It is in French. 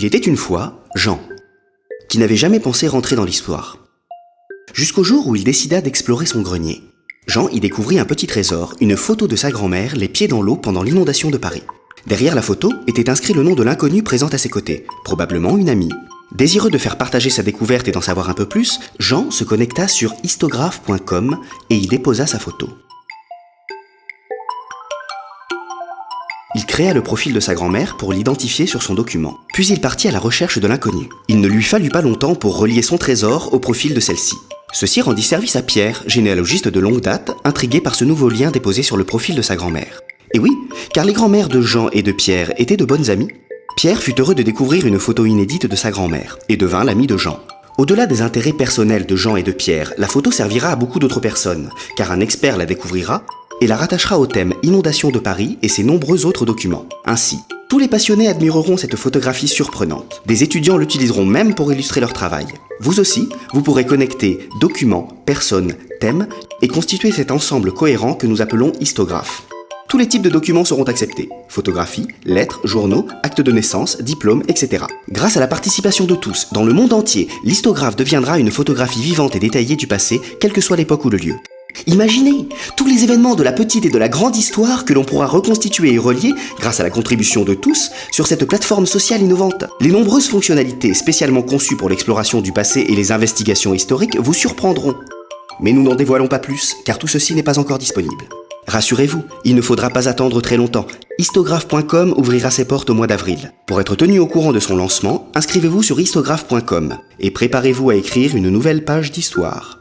Il était une fois Jean, qui n'avait jamais pensé rentrer dans l'histoire. Jusqu'au jour où il décida d'explorer son grenier. Jean y découvrit un petit trésor, une photo de sa grand-mère, les pieds dans l'eau pendant l'inondation de Paris. Derrière la photo était inscrit le nom de l'inconnu présent à ses côtés, probablement une amie. Désireux de faire partager sa découverte et d'en savoir un peu plus, Jean se connecta sur histographe.com et y déposa sa photo. Il créa le profil de sa grand-mère pour l'identifier sur son document. Puis il partit à la recherche de l'inconnu. Il ne lui fallut pas longtemps pour relier son trésor au profil de celle-ci. Ceci rendit service à Pierre, généalogiste de longue date, intrigué par ce nouveau lien déposé sur le profil de sa grand-mère. Et oui, car les grand-mères de Jean et de Pierre étaient de bonnes amies. Pierre fut heureux de découvrir une photo inédite de sa grand-mère, et devint l'ami de Jean. Au-delà des intérêts personnels de Jean et de Pierre, la photo servira à beaucoup d'autres personnes, car un expert la découvrira et la rattachera au thème Inondation de Paris et ses nombreux autres documents. Ainsi, tous les passionnés admireront cette photographie surprenante. Des étudiants l'utiliseront même pour illustrer leur travail. Vous aussi, vous pourrez connecter documents, personnes, thèmes et constituer cet ensemble cohérent que nous appelons histographe. Tous les types de documents seront acceptés. Photographies, lettres, journaux, actes de naissance, diplômes, etc. Grâce à la participation de tous, dans le monde entier, l'histographe deviendra une photographie vivante et détaillée du passé, quelle que soit l'époque ou le lieu. Imaginez tous les événements de la petite et de la grande histoire que l'on pourra reconstituer et relier, grâce à la contribution de tous, sur cette plateforme sociale innovante. Les nombreuses fonctionnalités spécialement conçues pour l'exploration du passé et les investigations historiques vous surprendront. Mais nous n'en dévoilons pas plus, car tout ceci n'est pas encore disponible. Rassurez-vous, il ne faudra pas attendre très longtemps. Histographe.com ouvrira ses portes au mois d'avril. Pour être tenu au courant de son lancement, inscrivez-vous sur histographe.com et préparez-vous à écrire une nouvelle page d'histoire.